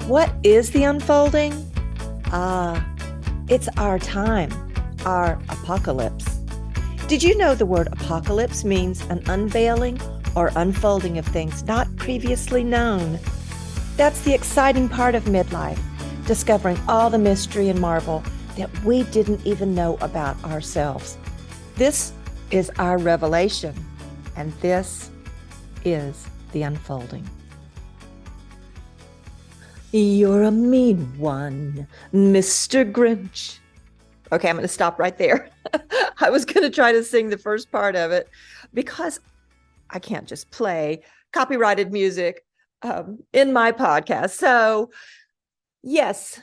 What is the unfolding? It's our time, our apocalypse. Did you know the word apocalypse means an unveiling or unfolding of things not previously known? That's the exciting part of midlife, discovering all the mystery and marvel that we didn't even know about ourselves. This is our revelation, and this is the unfolding. You're a mean one, Mr. Grinch. Okay, I'm going to stop right there. I was going to try to sing the first part of it because I can't just play copyrighted music in my podcast. So, yes,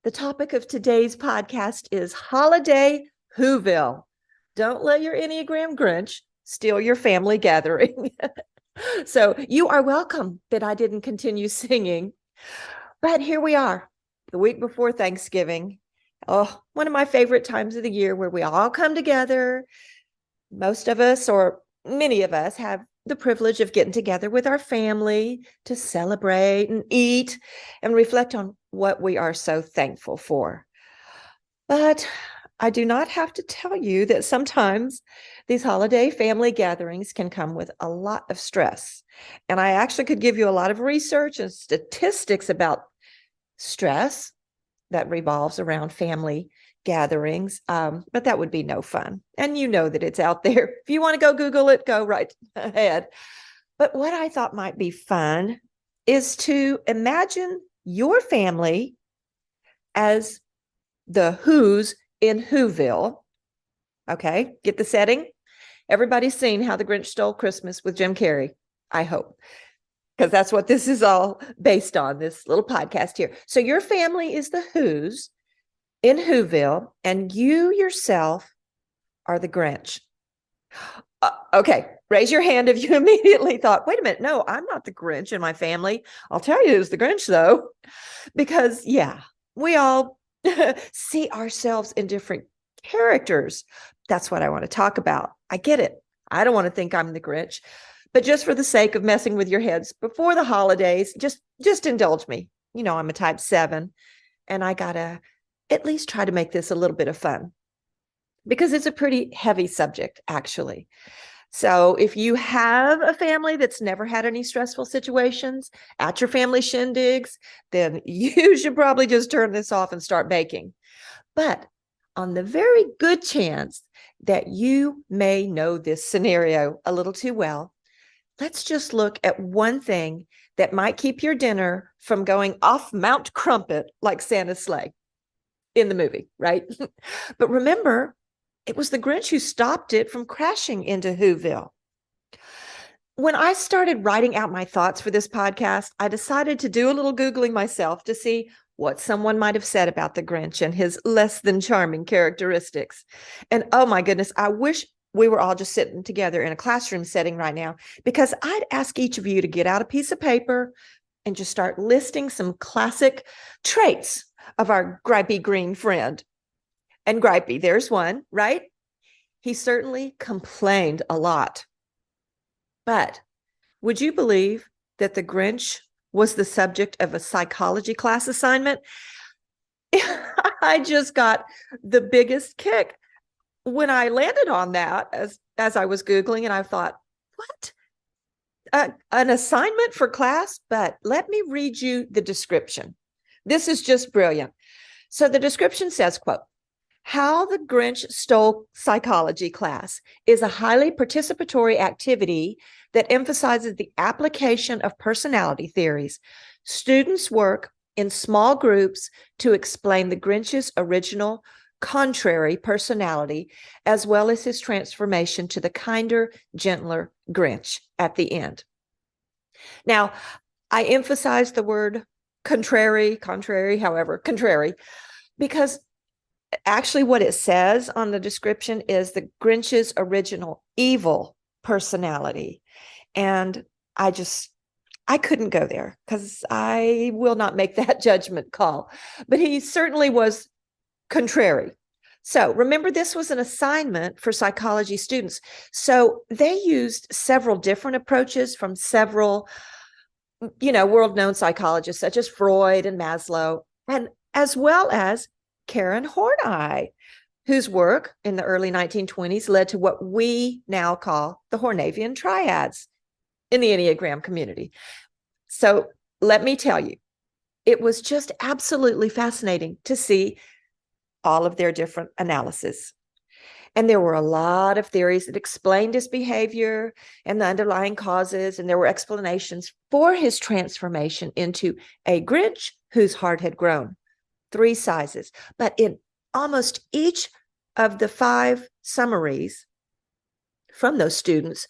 the topic of today's podcast is holiday Who-ville. Don't let your Enneagram Grinch steal your family gathering. So you are welcome that I didn't continue singing. But here we are, the week before Thanksgiving. Oh, one of my favorite times of the year where we all come together. Most of us, or many of us, have the privilege of getting together with our family to celebrate and eat and reflect on what we are so thankful for. But I do not have to tell you that sometimes these holiday family gatherings can come with a lot of stress. And I actually could give you a lot of research and statistics about stress that revolves around family gatherings, but that would be no fun. And you know that it's out there. If you want to go Google it, go right ahead. But what I thought might be fun is to imagine your family as the Who's in Who-ville. Okay, get the setting? Everybody's seen How the Grinch Stole Christmas with Jim Carrey, I hope, because that's what this is all based on, this little podcast here. So your family is the Who's in Who-ville, and you yourself are the Grinch. Okay, raise your hand if you immediately thought, wait a minute, no, I'm not the Grinch in my family. I'll tell you who's the Grinch, though, because, yeah, we all see ourselves in different characters. That's what I want to talk about. I get it. I don't want to think I'm the Grinch, but just for the sake of messing with your heads before the holidays, just indulge me. You know, I'm a type 7, and I gotta at least try to make this a little bit of fun because it's a pretty heavy subject, actually. So if you have a family that's never had any stressful situations at your family shindigs, then you should probably just turn this off and start baking. But on the very good chance that you may know this scenario a little too well, let's just look at one thing that might keep your dinner from going off Mount Crumpet like Santa's sleigh in the movie, right? But remember, it was the Grinch who stopped it from crashing into Who-ville. When I started writing out my thoughts for this podcast, I decided to do a little Googling myself to see what someone might have said about the Grinch and his less than charming characteristics. And oh my goodness, I wish we were all just sitting together in a classroom setting right now, because I'd ask each of you to get out a piece of paper and just start listing some classic traits of our gripey green friend. And gripey, there's one, right? He certainly complained a lot. But would you believe that the Grinch was the subject of a psychology class assignment? I just got the biggest kick when I landed on that as I was Googling, and I thought, what? An assignment for class? But let me read you the description. This is just brilliant. So the description says, quote, How the Grinch Stole Psychology class is a highly participatory activity that emphasizes the application of personality theories. Students work in small groups to explain the Grinch's original contrary personality, as well as his transformation to the kinder, gentler Grinch at the end. Now, I emphasize the word contrary, because actually what it says on the description is the Grinch's original evil personality. And I couldn't go there because I will not make that judgment call. But he certainly was contrary. So remember, this was an assignment for psychology students. So they used several different approaches from several world-known psychologists such as Freud and Maslow, and as well as Karen Horney, whose work in the early 1920s led to what we now call the Hornevian triads in the Enneagram community. So let me tell you, it was just absolutely fascinating to see all of their different analyses. And there were a lot of theories that explained his behavior and the underlying causes, and there were explanations for his transformation into a Grinch whose heart had grown 3 sizes. But in almost each of the 5 summaries from those students,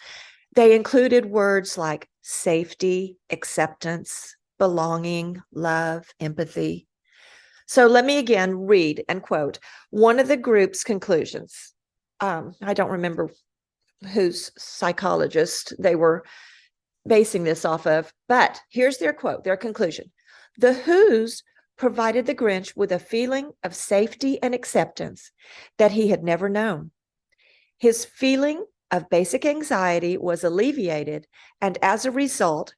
they included words like safety, acceptance, belonging, love, empathy. So let me again read and quote one of the group's conclusions. I don't remember whose psychologist they were basing this off of, but here's their quote, their conclusion. The Who's provided the Grinch with a feeling of safety and acceptance that he had never known. His feeling of basic anxiety was alleviated, and as a result,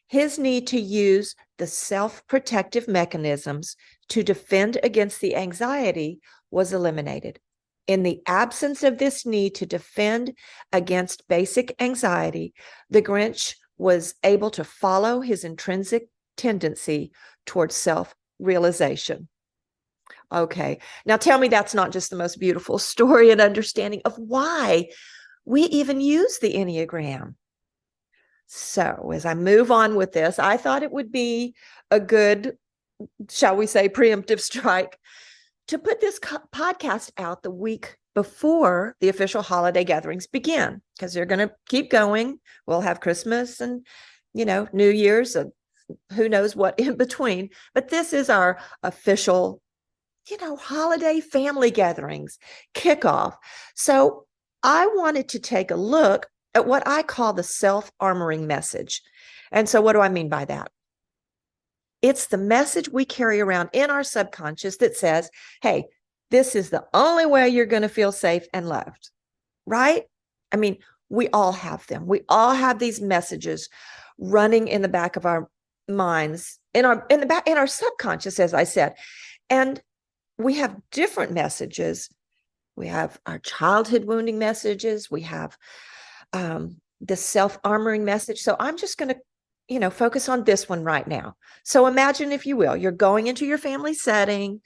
his need to use the self-protective mechanisms to defend against the anxiety was eliminated. In the absence of this need to defend against basic anxiety, the Grinch was able to follow his intrinsic tendency towards self-realization. Okay, now tell me that's not just the most beautiful story and understanding of why we even use the Enneagram. So as I move on with this, I thought it would be a good, shall we say, preemptive strike to put this podcast out the week before the official holiday gatherings begin, because they're going to keep going. We'll have Christmas and, New Year's and who knows what in between. But this is our official, holiday family gatherings kickoff. So I wanted to take a look at what I call the self-armoring message. And so what do I mean by that? It's the message we carry around in our subconscious that says, hey, this is the only way you're going to feel safe and loved, right? I mean, we all have them. We all have these messages running in the back of our minds, in our subconscious, as I said. And we have different messages. We have our childhood wounding messages. We have the self-armoring message. So I'm just going to focus on this one right now. So imagine, if you will, you're going into your family setting.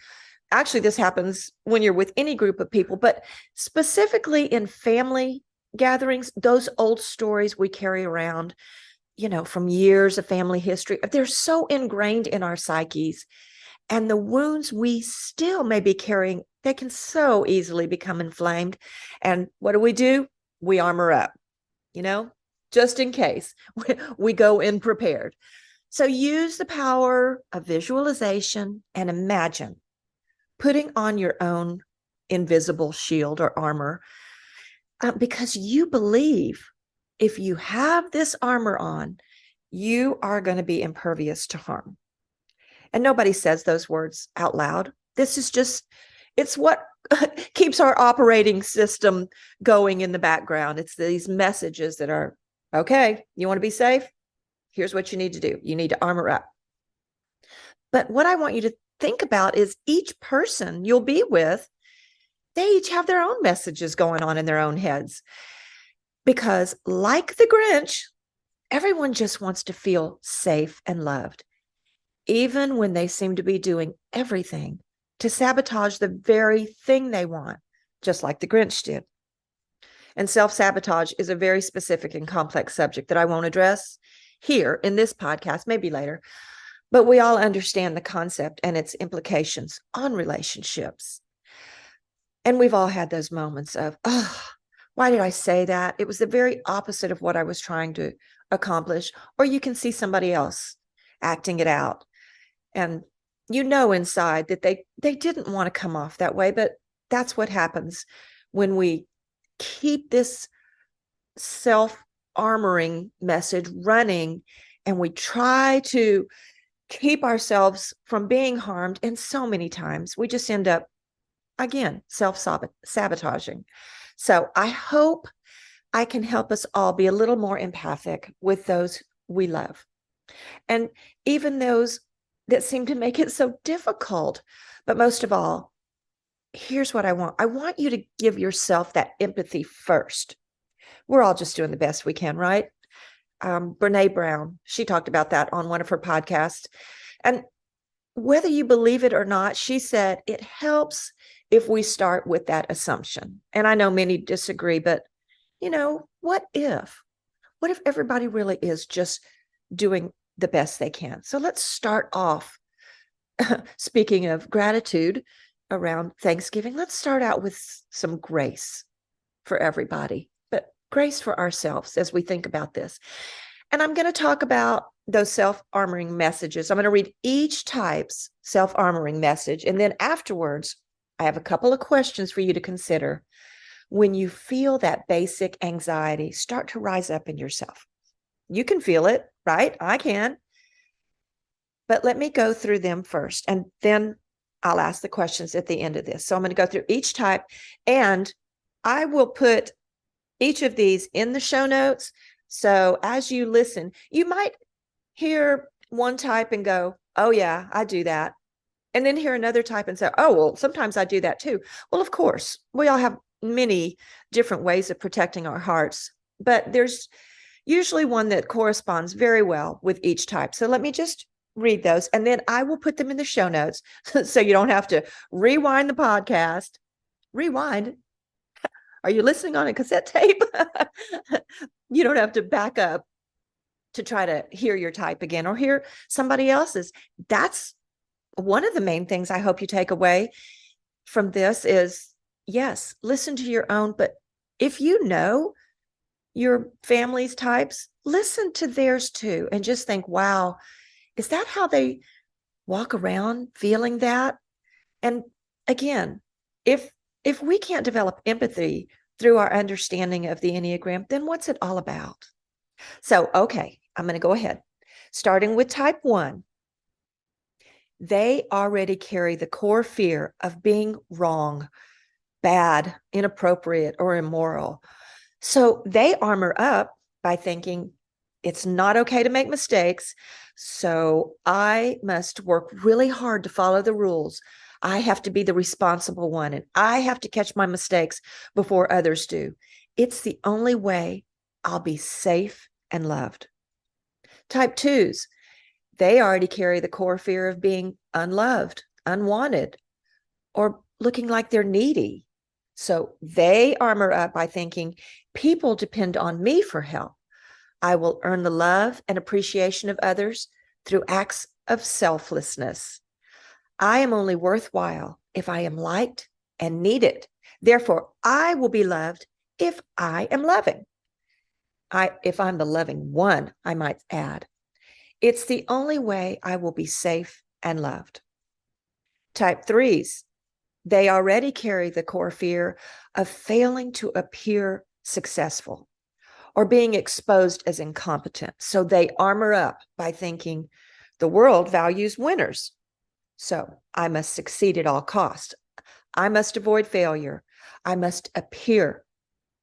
Actually, this happens when you're with any group of people, but specifically in family gatherings, those old stories we carry around, from years of family history, they're so ingrained in our psyches. And the wounds we still may be carrying, they can so easily become inflamed. And what do? We armor up, just in case we go in prepared. So use the power of visualization and imagine putting on your own invisible shield or armor, because you believe if you have this armor on, you are going to be impervious to harm. And nobody says those words out loud. This is just, it's what keeps our operating system going in the background. It's these messages that are, okay, you want to be safe? Here's what you need to do. You need to armor up. But what I want you to think about is each person you'll be with, they each have their own messages going on in their own heads. Because like the Grinch, everyone just wants to feel safe and loved, even when they seem to be doing everything to sabotage the very thing they want, just like the Grinch did. And self-sabotage is a very specific and complex subject that I won't address here in this podcast, maybe later. But we all understand the concept and its implications on relationships. And we've all had those moments of, oh, why did I say that? It was the very opposite of what I was trying to accomplish. Or you can see somebody else acting it out. And inside that they didn't want to come off that way. But that's what happens when we keep this self-armoring message running and we try to keep ourselves from being harmed. And so many times we just end up, again, self-sabotaging. So I hope I can help us all be a little more empathic with those we love. And even those that seem to make it so difficult. But most of all, here's what I want. I want you to give yourself that empathy first. We're all just doing the best we can, right? Brene Brown, she talked about that on one of her podcasts. And whether you believe it or not, she said it helps if we start with that assumption. And I know many disagree, but what if? What if everybody really is just doing the best they can? So let's start off. Speaking of gratitude around Thanksgiving, let's start out with some grace for everybody, but grace for ourselves as we think about this. And I'm going to talk about those self-armoring messages. I'm going to read each type's self-armoring message. And then afterwards, I have a couple of questions for you to consider when you feel that basic anxiety start to rise up in yourself. You can feel it, right? I can. But let me go through them first, and then I'll ask the questions at the end of this. So I'm going to go through each type, and I will put each of these in the show notes. So as you listen, you might hear one type and go, oh yeah, I do that. And then hear another type and say, oh, well, sometimes I do that too. Well, of course, we all have many different ways of protecting our hearts, but there's usually one that corresponds very well with each type. So let me just read those, and then I will put them in the show notes so you don't have to rewind the podcast. Rewind? Are you listening on a cassette tape? You don't have to back up to try to hear your type again or hear somebody else's. That's one of the main things I hope you take away from this is, yes, listen to your own, but if you know your family's types, listen to theirs too, and just think, wow, is that how they walk around feeling that? And again, if we can't develop empathy through our understanding of the Enneagram, then what's it all about? So, okay, I'm going to go ahead. Starting with type 1, they already carry the core fear of being wrong, bad, inappropriate, or immoral. So they armor up by thinking, it's not okay to make mistakes, so I must work really hard to follow the rules. I have to be the responsible one, and I have to catch my mistakes before others do. It's the only way I'll be safe and loved. Type 2s, they already carry the core fear of being unloved, unwanted, or looking like they're needy. So they armor up by thinking, people depend on me for help. I will earn the love and appreciation of others through acts of selflessness. I am only worthwhile if I am liked and needed. Therefore, I will be loved if I am loving. If I'm the loving one, I might add. It's the only way I will be safe and loved. Type 3s, they already carry the core fear of failing to appear successful or being exposed as incompetent. So they armor up by thinking the world values winners. So I must succeed at all costs. I must avoid failure. I must appear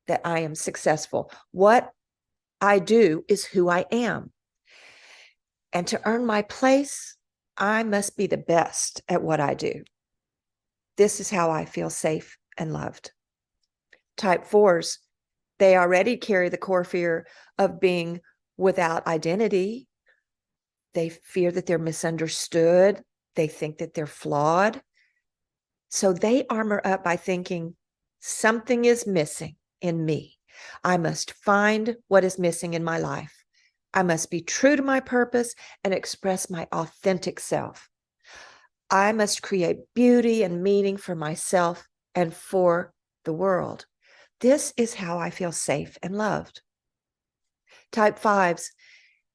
that I am successful. What I do is who I am. And to earn my place, I must be the best at what I do. This is how I feel safe and loved. Type 4s, they already carry the core fear of being without identity. They fear that they're misunderstood. They think that they're flawed. So they armor up by thinking something is missing in me. I must find what is missing in my life. I must be true to my purpose and express my authentic self. I must create beauty and meaning for myself and for the world. This is how I feel safe and loved. Type 5s,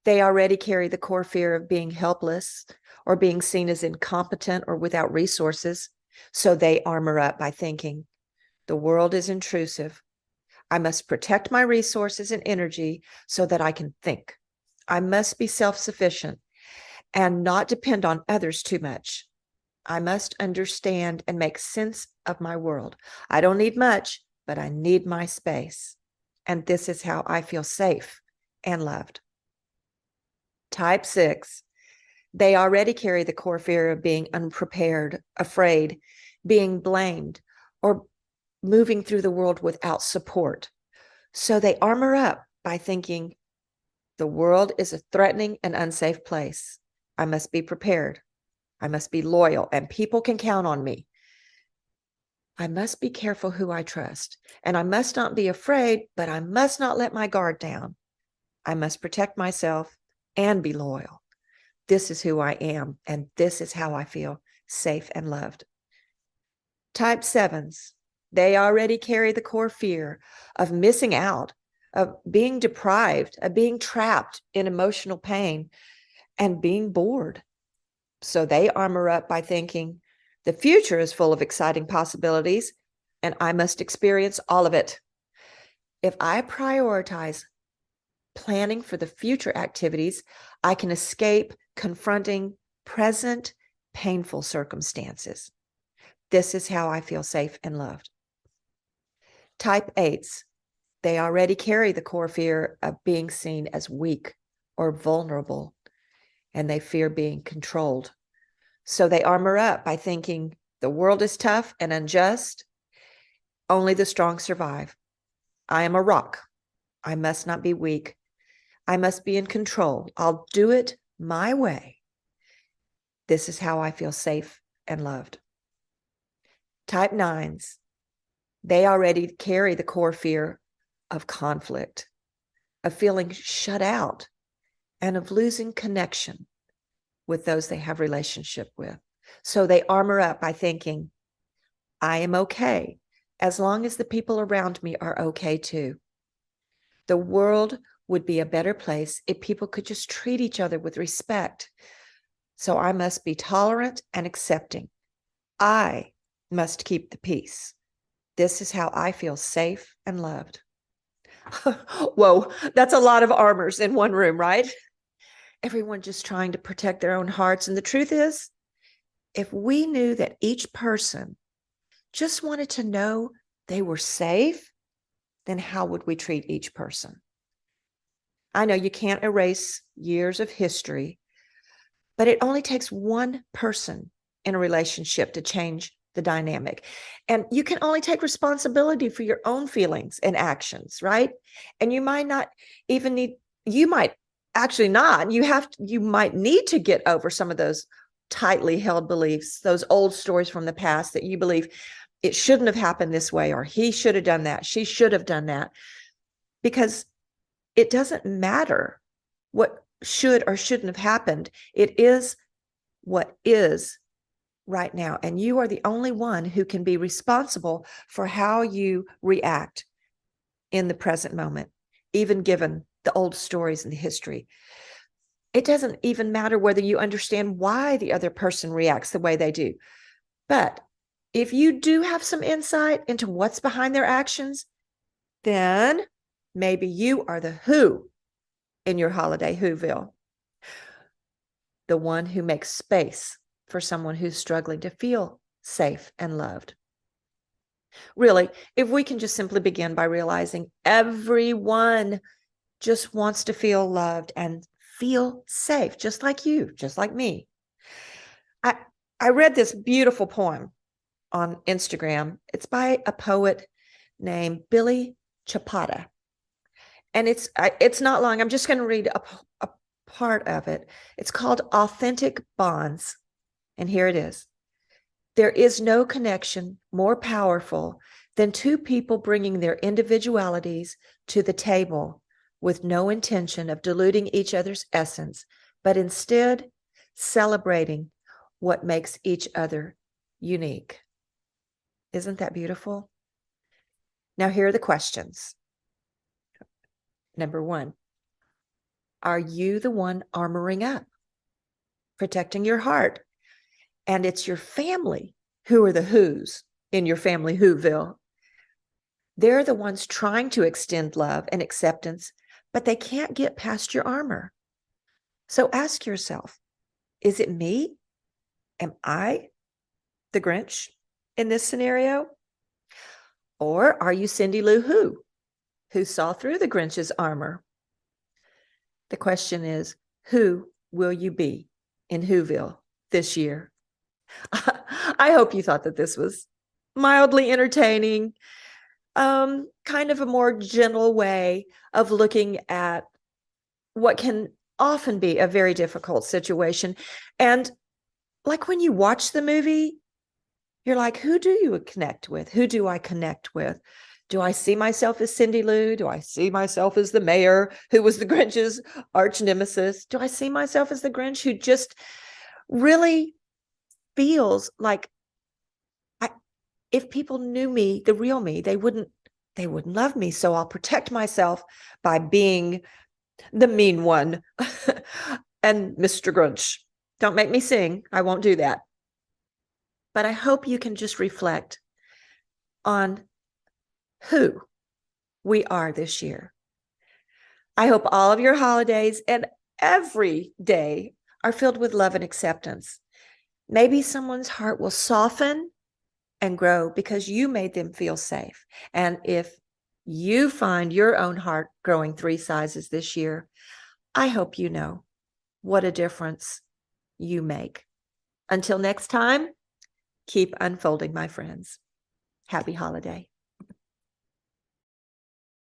they already carry the core fear of being helpless or being seen as incompetent or without resources. So they armor up by thinking, the world is intrusive. I must protect my resources and energy so that I can think. I must be self-sufficient and not depend on others too much. I must understand and make sense of my world. I don't need much, but I need my space. And this is how I feel safe and loved. Type 6, they already carry the core fear of being unprepared, afraid, being blamed, or moving through the world without support. So they armor up by thinking, the world is a threatening and unsafe place. I must be prepared. I must be loyal, and people can count on me. I must be careful who I trust, and I must not be afraid, but I must not let my guard down. I must protect myself and be loyal. This is who I am, and this is how I feel safe and loved. Type 7s, they already carry the core fear of missing out, of being deprived, of being trapped in emotional pain, and being bored. So they armor up by thinking, the future is full of exciting possibilities, and I must experience all of it. If I prioritize planning for the future activities, I can escape confronting present painful circumstances. This is how I feel safe and loved. Type 8s, they already carry the core fear of being seen as weak or vulnerable, and they fear being controlled. So they armor up by thinking the world is tough and unjust. Only the strong survive. I am a rock. I must not be weak. I must be in control. I'll do it my way. This is how I feel safe and loved. Type 9s, they already carry the core fear of conflict, of feeling shut out, and of losing connection with those they have relationship with. So they armor up by thinking, I am okay as long as the people around me are okay too. The world would be a better place if people could just treat each other with respect. So I must be tolerant and accepting. I must keep the peace. This is how I feel safe and loved. Whoa, that's a lot of armors in one room, right? Everyone just trying to protect their own hearts. And the truth is, if we knew that each person just wanted to know they were safe, then how would we treat each person? I know you can't erase years of history, but it only takes one person in a relationship to change the dynamic. And you can only take responsibility for your own feelings and actions, right? And you might not even need, you might actually not, you might need to get over some of those tightly held beliefs, those old stories from the past that you believe it shouldn't have happened this way, or he should have done that, she should have done that, because it doesn't matter what should or shouldn't have happened. It is what is right now. And you are the only one who can be responsible for how you react in the present moment, even given the old stories and the history. It doesn't even matter whether you understand why the other person reacts the way they do. But if you do have some insight into what's behind their actions, then maybe you are the who in your holiday Who-ville, the one who makes space for someone who's struggling to feel safe and loved. Really, if we can just simply begin by realizing everyone just wants to feel loved and feel safe, just like you, just like me. I read this beautiful poem on Instagram. It's by a poet named Billy Chapata. And it's not long. I'm just going to read a part of it. It's called Authentic Bonds. And here it is. There is no connection more powerful than two people bringing their individualities to the table with no intention of diluting each other's essence, but instead celebrating what makes each other unique. Isn't that beautiful? Now, here are the questions. Number 1, are you the one armoring up, protecting your heart? And it's your family who are the who's in your family Who-ville. They're the ones trying to extend love and acceptance, but they can't get past your armor. So ask yourself, is it me? Am I the Grinch in this scenario? Or are you Cindy Lou Who saw through the Grinch's armor? The question is, Who will you be in Who-ville this year? I hope you thought that this was mildly entertaining, kind of a more gentle way of looking at what can often be a very difficult situation. And like when you watch the movie, you're like, who do you connect with? Who do I connect with? Do I see myself as Cindy Lou? Do I see myself as the mayor who was the Grinch's arch nemesis? Do I see myself as the Grinch who just really feels like if people knew me, the real me, they wouldn't love me. So I'll protect myself by being the mean one. And Mr. Grinch, don't make me sing. I won't do that. But I hope you can just reflect on who we are this year. I hope all of your holidays and every day are filled with love and acceptance. Maybe someone's heart will soften and grow because you made them feel safe. And if you find your own heart growing 3 sizes this year, I hope you know what a difference you make. Until next time, keep unfolding, my friends. Happy holiday.